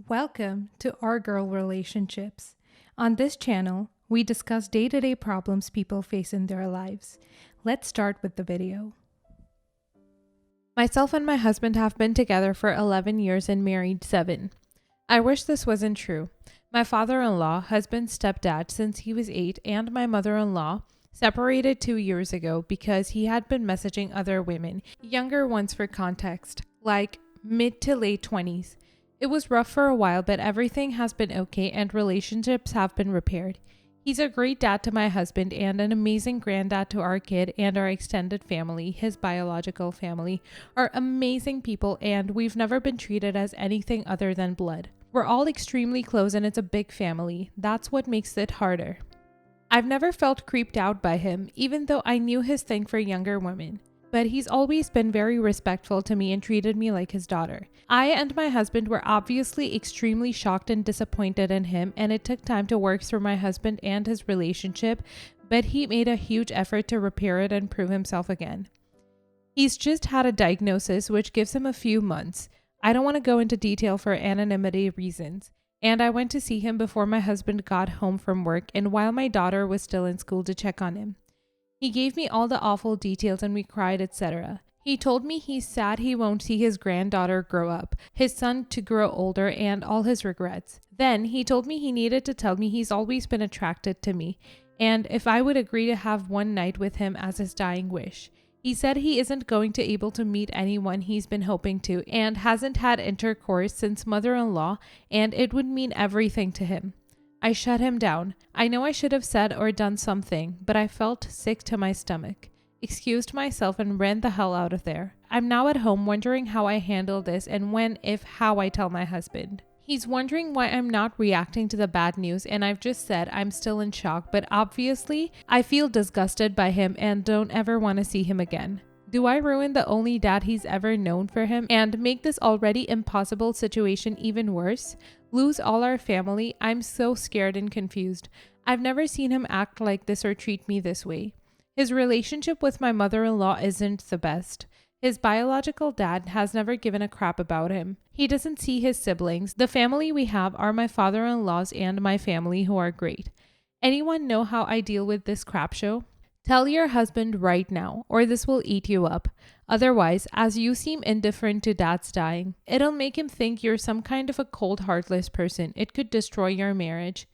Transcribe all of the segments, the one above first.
Welcome to Our Girl Relationships. On this channel, we discuss day-to-day problems people face in their lives. Let's start with the video. Myself and my husband have been together for 11 years and married 7. I wish this wasn't true. My father-in-law has been stepdad since he was 8, and my mother-in-law separated 2 years ago because he had been messaging other women, younger ones for context, like mid to late 20s. It was rough for a while, but everything has been okay and relationships have been repaired. He's a great dad to my husband and an amazing granddad to our kid, and our extended family, his biological family, are amazing people, and we've never been treated as anything other than blood. We're all extremely close and it's a big family. That's what makes it harder. I've never felt creeped out by him, even though I knew his thing for younger women. But he's always been very respectful to me and treated me like his daughter. I and my husband were obviously extremely shocked and disappointed in him, and it took time to work through my husband and his relationship, but he made a huge effort to repair it and prove himself again. He's just had a diagnosis which gives him a few months. I don't want to go into detail for anonymity reasons. And I went to see him before my husband got home from work and while my daughter was still in school to check on him. He gave me all the awful details and we cried, etc. He told me he's sad he won't see his granddaughter grow up, his son to grow older, and all his regrets. Then he told me he needed to tell me he's always been attracted to me, and if I would agree to have one night with him as his dying wish. He said he isn't going to able to meet anyone he's been hoping to and hasn't had intercourse since mother-in-law, and it would mean everything to him. I shut him down. I know I should have said or done something, but I felt sick to my stomach, excused myself, and ran the hell out of there. I'm now at home wondering how I handle this and when, if, how I tell my husband. He's wondering why I'm not reacting to the bad news, and I've just said I'm still in shock, but obviously I feel disgusted by him and don't ever want to see him again. Do I ruin the only dad he's ever known for him and make this already impossible situation even worse? Lose all our family? I'm so scared and confused. I've never seen him act like this or treat me this way. His relationship with my mother-in-law isn't the best. His biological dad has never given a crap about him. He doesn't see his siblings. The family we have are my father-in-law's and my family, who are great. Anyone know how I deal with this crap show? Tell your husband right now, or this will eat you up. Otherwise, as you seem indifferent to dad's dying, it'll make him think you're some kind of a cold, heartless person. It could destroy your marriage.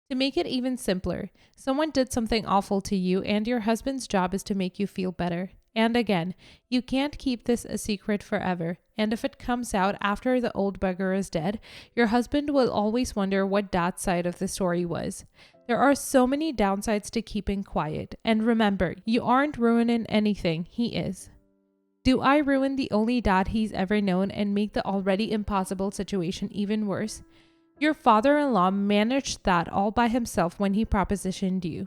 To make it even simpler, someone did something awful to you, and your husband's job is to make you feel better. And again, you can't keep this a secret forever, and if it comes out after the old bugger is dead, your husband will always wonder what dad's side of the story was. There are so many downsides to keeping quiet, and remember, you aren't ruining anything, he is. Do I ruin the only dad he's ever known and make the already impossible situation even worse? Your father-in-law managed that all by himself when he propositioned you.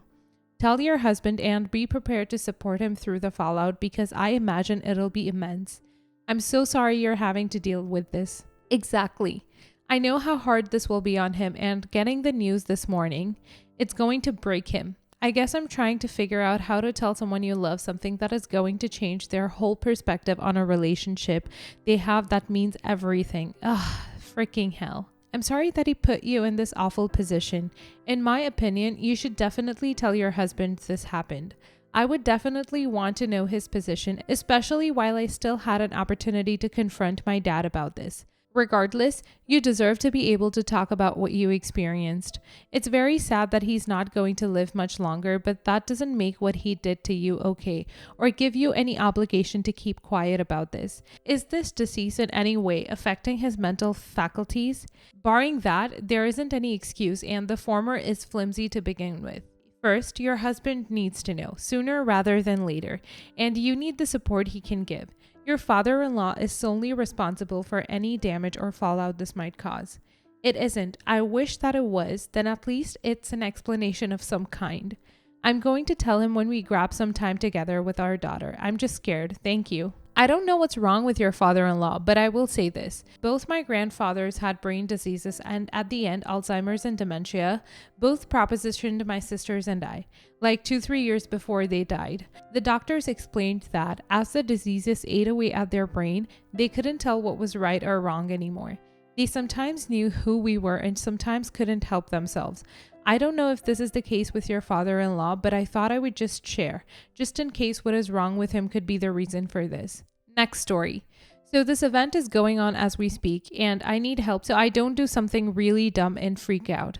Tell your husband and be prepared to support him through the fallout because I imagine it'll be immense. I'm so sorry you're having to deal with this. Exactly. I know how hard this will be on him, and getting the news this morning, it's going to break him. I guess I'm trying to figure out how to tell someone you love something that is going to change their whole perspective on a relationship they have that means everything. Ugh, freaking hell. I'm sorry that he put you in this awful position. In my opinion, you should definitely tell your husband this happened. I would definitely want to know his position, especially while I still had an opportunity to confront my dad about this. Regardless, you deserve to be able to talk about what you experienced. It's very sad that he's not going to live much longer, but that doesn't make what he did to you okay, or give you any obligation to keep quiet about this. Is this decease in any way affecting his mental faculties? Barring that, there isn't any excuse, and the former is flimsy to begin with. First, your husband needs to know, sooner rather than later, and you need the support he can give. Your father-in-law is solely responsible for any damage or fallout this might cause. It isn't. I wish that it was, then at least it's an explanation of some kind. I'm going to tell him when we grab some time together with our daughter. I'm just scared. Thank you. I don't know what's wrong with your father-in-law, but I will say this. Both my grandfathers had brain diseases and at the end, Alzheimer's and dementia. Both propositioned my sisters and I, like 2-3 years before they died. The doctors explained that as the diseases ate away at their brain, they couldn't tell what was right or wrong anymore. They sometimes knew who we were and sometimes couldn't help themselves. I don't know if this is the case with your father-in-law, but I thought I would just share, just in case what is wrong with him could be the reason for this. Next story. So this event is going on as we speak, and I need help so I don't do something really dumb and freak out.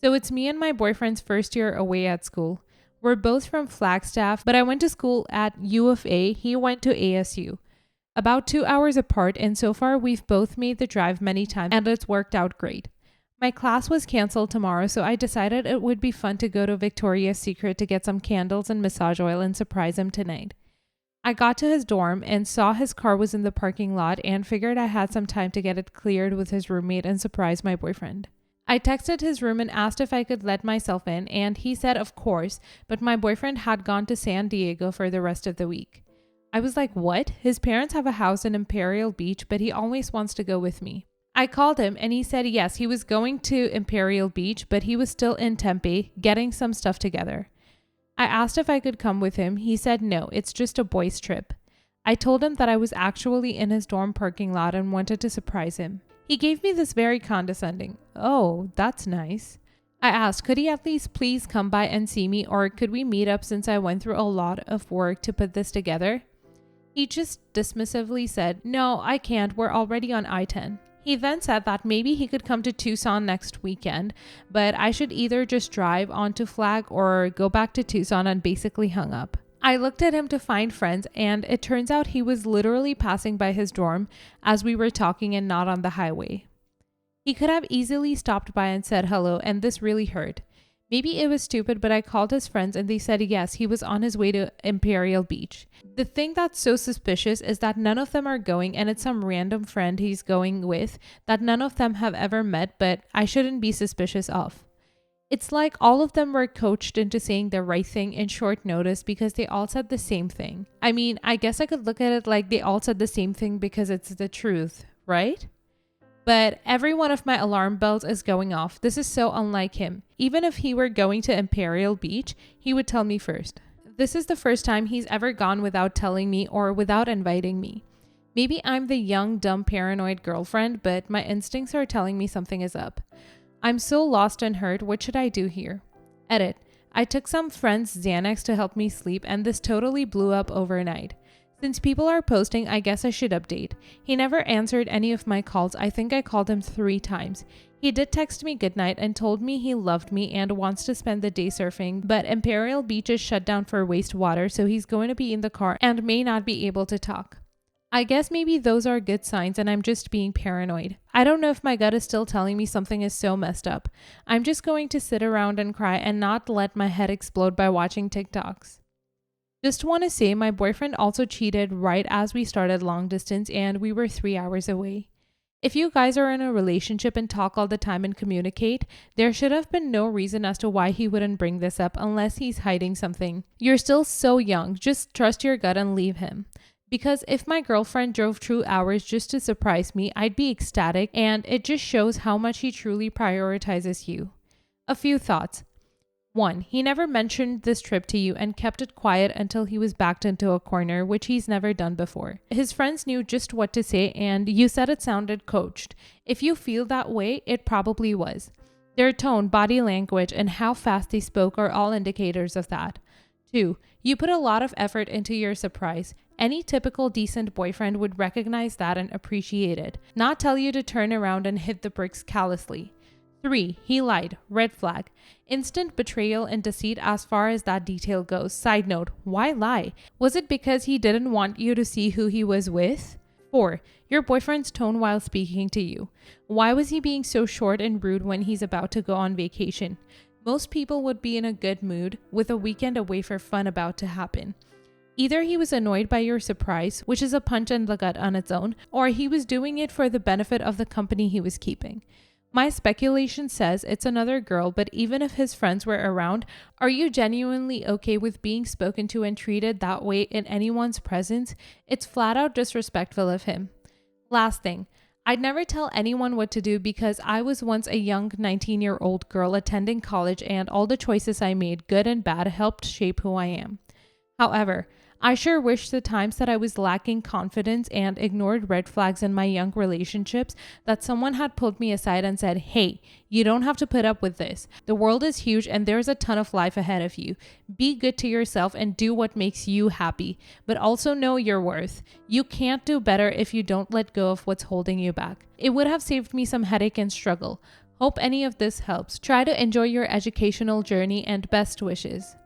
So it's me and my boyfriend's first year away at school. We're both from Flagstaff, but I went to school at U of A. He went to ASU. About 2 hours apart, and so far we've both made the drive many times, and it's worked out great. My class was canceled tomorrow, so I decided it would be fun to go to Victoria's Secret to get some candles and massage oil and surprise him tonight. I got to his dorm and saw his car was in the parking lot and figured I had some time to get it cleared with his roommate and surprise my boyfriend. I texted his room and asked if I could let myself in, and he said of course, but my boyfriend had gone to San Diego for the rest of the week. I was like, what? His parents have a house in Imperial Beach, but he always wants to go with me. I called him and he said yes, he was going to Imperial Beach, but he was still in Tempe getting some stuff together. I asked if I could come with him. He said no, it's just a boys' trip. I told him that I was actually in his dorm parking lot and wanted to surprise him. He gave me this very condescending, "Oh, that's nice." I asked, could he at least please come by and see me, or could we meet up since I went through a lot of work to put this together? He just dismissively said, "No, I can't, we're already on I-10. He then said that maybe he could come to Tucson next weekend, but I should either just drive on to Flag or go back to Tucson, and basically hung up. I looked at him to find friends, and it turns out he was literally passing by his dorm as we were talking and not on the highway. He could have easily stopped by and said hello, and this really hurt. Maybe it was stupid, but I called his friends and they said yes, he was on his way to Imperial Beach. The thing that's so suspicious is that none of them are going, and it's some random friend he's going with that none of them have ever met, but I shouldn't be suspicious of. It's like all of them were coached into saying the right thing in short notice because they all said the same thing. I mean, I guess I could look at it like they all said the same thing because it's the truth, right? But every one of my alarm bells is going off. This is so unlike him. Even if he were going to Imperial Beach, he would tell me first. This is the first time he's ever gone without telling me or without inviting me. Maybe I'm the young, dumb, paranoid girlfriend, but my instincts are telling me something is up. I'm so lost and hurt. What should I do here? Edit. I took some friends' Xanax to help me sleep, and this totally blew up overnight. Since people are posting, I guess I should update. He never answered any of my calls. I think I called him 3 times. He did text me goodnight and told me he loved me and wants to spend the day surfing, but Imperial Beach is shut down for wastewater, so he's going to be in the car and may not be able to talk. I guess maybe those are good signs and I'm just being paranoid. I don't know if my gut is still telling me something is so messed up. I'm just going to sit around and cry and not let my head explode by watching TikToks. Just want to say my boyfriend also cheated right as we started long distance and we were 3 hours away. If you guys are in a relationship and talk all the time and communicate, there should have been no reason as to why he wouldn't bring this up unless he's hiding something. You're still so young, just trust your gut and leave him. Because if my girlfriend drove 2 hours just to surprise me, I'd be ecstatic, and it just shows how much he truly prioritizes you. A few thoughts. 1. He never mentioned this trip to you and kept it quiet until he was backed into a corner, which he's never done before. His friends knew just what to say, and you said it sounded coached. If you feel that way, it probably was. Their tone, body language, and how fast they spoke are all indicators of that. 2. You put a lot of effort into your surprise. Any typical decent boyfriend would recognize that and appreciate it, not tell you to turn around and hit the bricks callously. 3. He lied. Red flag. Instant betrayal and deceit as far as that detail goes. Side note, why lie? Was it because he didn't want you to see who he was with? 4. Your boyfriend's tone while speaking to you. Why was he being so short and rude when he's about to go on vacation? Most people would be in a good mood with a weekend away for fun about to happen. Either he was annoyed by your surprise, which is a punch in the gut on its own, or he was doing it for the benefit of the company he was keeping. My speculation says it's another girl, but even if his friends were around, are you genuinely okay with being spoken to and treated that way in anyone's presence? It's flat out disrespectful of him. Last thing, I'd never tell anyone what to do because I was once a young 19-year-old girl attending college, and all the choices I made, good and bad, helped shape who I am. However, I sure wish the times that I was lacking confidence and ignored red flags in my young relationships that someone had pulled me aside and said, "Hey, you don't have to put up with this. The world is huge and there's a ton of life ahead of you. Be good to yourself and do what makes you happy, but also know your worth. You can't do better if you don't let go of what's holding you back." It would have saved me some headache and struggle. Hope any of this helps. Try to enjoy your educational journey and best wishes.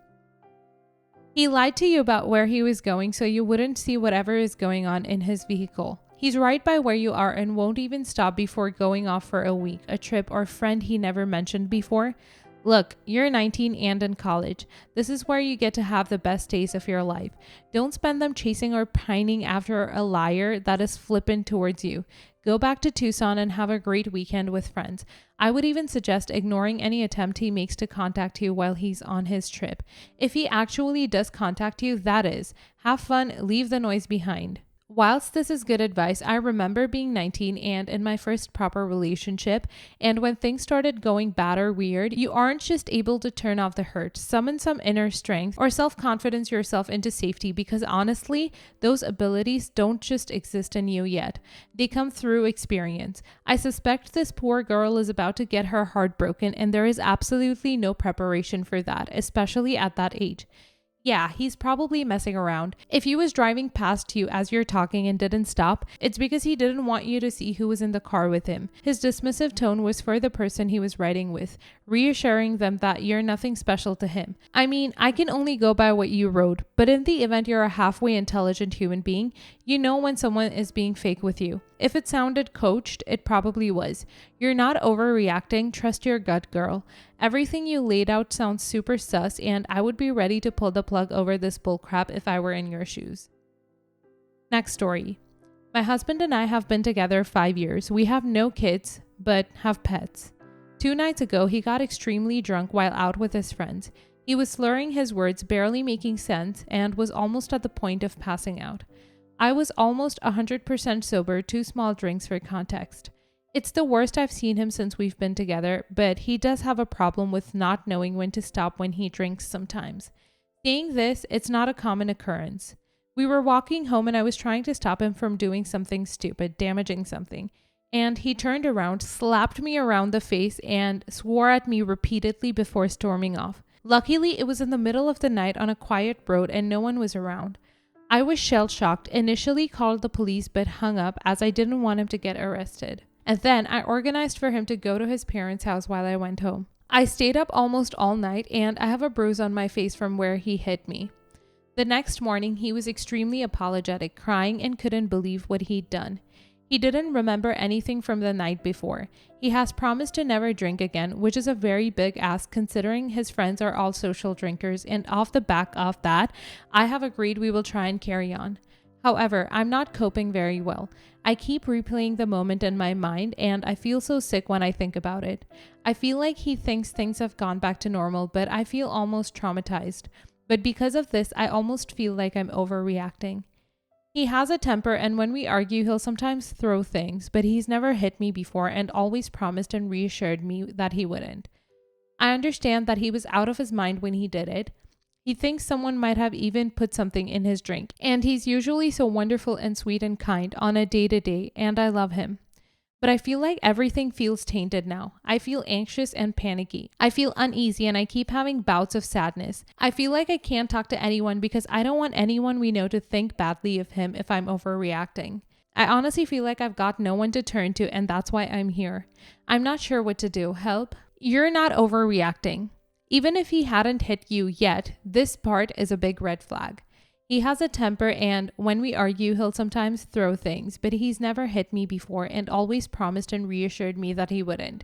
He lied to you about where he was going so you wouldn't see whatever is going on in his vehicle. He's right by where you are and won't even stop before going off for a week, a trip, or friend he never mentioned before. Look, you're 19 and in college. This is where you get to have the best days of your life. Don't spend them chasing or pining after a liar that is flippant towards you. Go back to Tucson and have a great weekend with friends. I would even suggest ignoring any attempt he makes to contact you while he's on his trip. If he actually does contact you, that is. Have fun, leave the noise behind. Whilst this is good advice, I remember being 19 and in my first proper relationship, and when things started going bad or weird, you aren't just able to turn off the hurt, summon some inner strength, or self-confidence yourself into safety, because honestly, those abilities don't just exist in you yet. They come through experience. I suspect this poor girl is about to get her heart broken, and there is absolutely no preparation for that, especially at that age. Yeah, he's probably messing around. If he was driving past you as you're talking and didn't stop, it's because he didn't want you to see who was in the car with him. His dismissive tone was for the person he was riding with, reassuring them that you're nothing special to him. I mean, I can only go by what you wrote, but in the event you're a halfway intelligent human being, you know when someone is being fake with you. If it sounded coached, it probably was. You're not overreacting, trust your gut, girl. Everything you laid out sounds super sus, and I would be ready to pull the plug over this bullcrap if I were in your shoes. Next story. My husband and I have been together 5 years. We have no kids, but have pets. 2 nights ago, he got extremely drunk while out with his friends. He was slurring his words, barely making sense, and was almost at the point of passing out. I was almost 100% sober, 2 small drinks for context. It's the worst I've seen him since we've been together, but he does have a problem with not knowing when to stop when he drinks sometimes. Saying this, it's not a common occurrence. We were walking home and I was trying to stop him from doing something stupid, damaging something. And he turned around, slapped me around the face, and swore at me repeatedly before storming off. Luckily, it was in the middle of the night on a quiet road and no one was around. I was shell-shocked, initially called the police but hung up as I didn't want him to get arrested. And then I organized for him to go to his parents' house while I went home. I stayed up almost all night and I have a bruise on my face from where he hit me. The next morning, he was extremely apologetic, crying and couldn't believe what he'd done. He didn't remember anything from the night before. He has promised to never drink again, which is a very big ask considering his friends are all social drinkers, and off the back of that, I have agreed we will try and carry on. However, I'm not coping very well. I keep replaying the moment in my mind and I feel so sick when I think about it. I feel like he thinks things have gone back to normal, but I feel almost traumatized. But because of this, I almost feel like I'm overreacting. He has a temper, and when we argue, he'll sometimes throw things, but he's never hit me before and always promised and reassured me that he wouldn't. I understand that he was out of his mind when he did it. He thinks someone might have even put something in his drink, and he's usually so wonderful and sweet and kind on a day-to-day, and I love him. But I feel like everything feels tainted now. I feel anxious and panicky. I feel uneasy and I keep having bouts of sadness. I feel like I can't talk to anyone because I don't want anyone we know to think badly of him if I'm overreacting. I honestly feel like I've got no one to turn to, and that's why I'm here. I'm not sure what to do. Help? You're not overreacting. Even if he hadn't hit you yet, this part is a big red flag. He has a temper, and when we argue, he'll sometimes throw things, but he's never hit me before and always promised and reassured me that he wouldn't.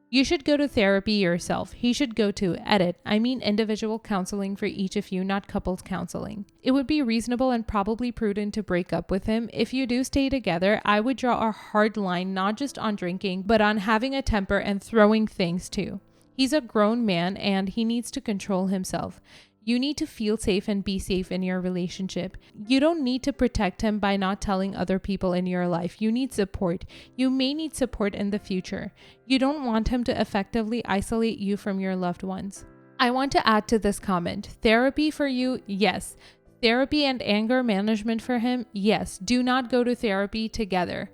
You should go to therapy yourself. He should go to individual counseling for each of you, not couples counseling. It would be reasonable and probably prudent to break up with him. If you do stay together, I would draw a hard line not just on drinking, but on having a temper and throwing things too. He's a grown man and he needs to control himself. You need to feel safe and be safe in your relationship. You don't need to protect him by not telling other people in your life. You need support. You may need support in the future. You don't want him to effectively isolate you from your loved ones. I want to add to this comment. Therapy for you, yes. Therapy and anger management for him? Yes, do not go to therapy together.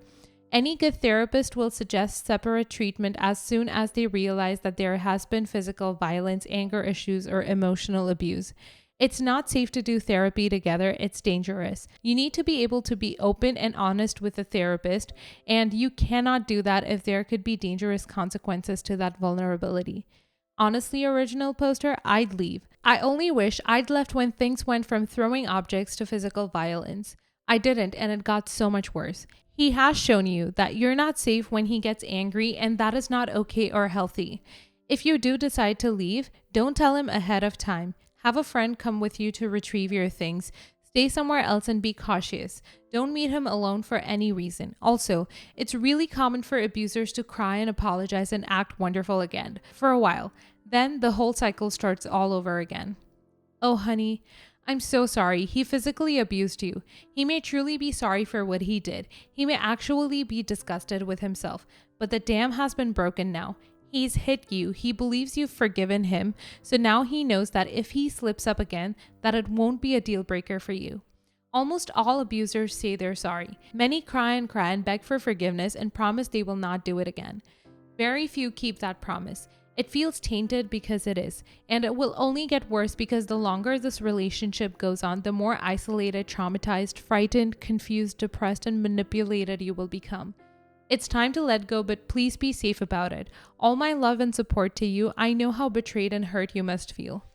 Any good therapist will suggest separate treatment as soon as they realize that there has been physical violence, anger issues, or emotional abuse. It's not safe to do therapy together. It's dangerous. You need to be able to be open and honest with the therapist, and you cannot do that if there could be dangerous consequences to that vulnerability. Honestly, original poster, I'd leave. I only wish I'd left when things went from throwing objects to physical violence. I didn't, and it got so much worse. He has shown you that you're not safe when he gets angry, and that is not okay or healthy. If you do decide to leave, don't tell him ahead of time. Have a friend come with you to retrieve your things. Stay somewhere else and be cautious. Don't meet him alone for any reason. Also, it's really common for abusers to cry and apologize and act wonderful again for a while. Then the whole cycle starts all over again. Oh, honey, I'm so sorry. He physically abused you. He may truly be sorry for what he did. He may actually be disgusted with himself. But the dam has been broken now. He's hit you. He believes you've forgiven him. So now he knows that if he slips up again, that it won't be a deal breaker for you. Almost all abusers say they're sorry. Many cry and beg for forgiveness and promise they will not do it again. Very few keep that promise. It feels tainted because it is, and it will only get worse because the longer this relationship goes on, the more isolated, traumatized, frightened, confused, depressed, and manipulated you will become. It's time to let go, but please be safe about it. All my love and support to you. I know how betrayed and hurt you must feel.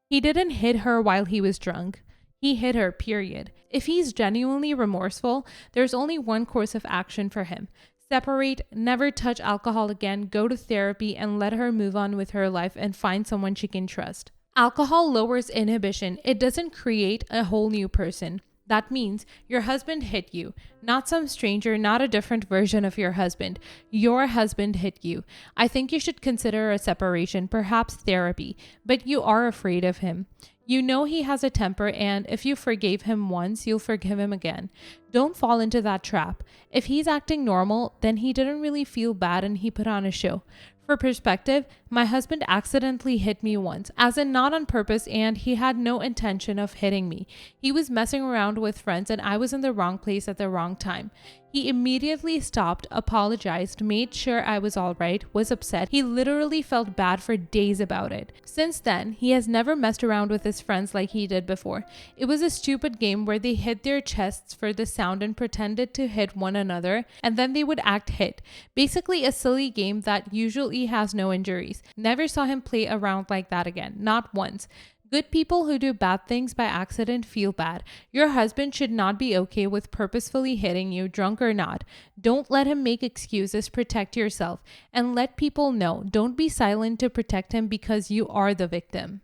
He didn't hit her while he was drunk. He hit her, period. If he's genuinely remorseful, there's only one course of action for him. Separate, never touch alcohol again, go to therapy, and let her move on with her life and find someone she can trust. Alcohol lowers inhibition. It doesn't create a whole new person. That means your husband hit you, not some stranger, not a different version of your husband. Your husband hit you. I think you should consider a separation, perhaps therapy, but you are afraid of him. You know he has a temper, and if you forgave him once, you'll forgive him again. Don't fall into that trap. If he's acting normal, then he didn't really feel bad and he put on a show. For perspective, my husband accidentally hit me once, as in not on purpose, and he had no intention of hitting me. He was messing around with friends and I was in the wrong place at the wrong time. He immediately stopped, apologized, made sure I was all right, was upset. He literally felt bad for days about it. Since then, he has never messed around with his friends like he did before. It was a stupid game where they hit their chests for the sound and pretended to hit one another, and then they would act hit. Basically a silly game that usually has no injuries. Never saw him play around like that again, not once. Good people who do bad things by accident feel bad. Your husband should not be okay with purposefully hitting you, drunk or not. Don't let him make excuses, protect yourself. And let people know. Don't be silent to protect him because you are the victim.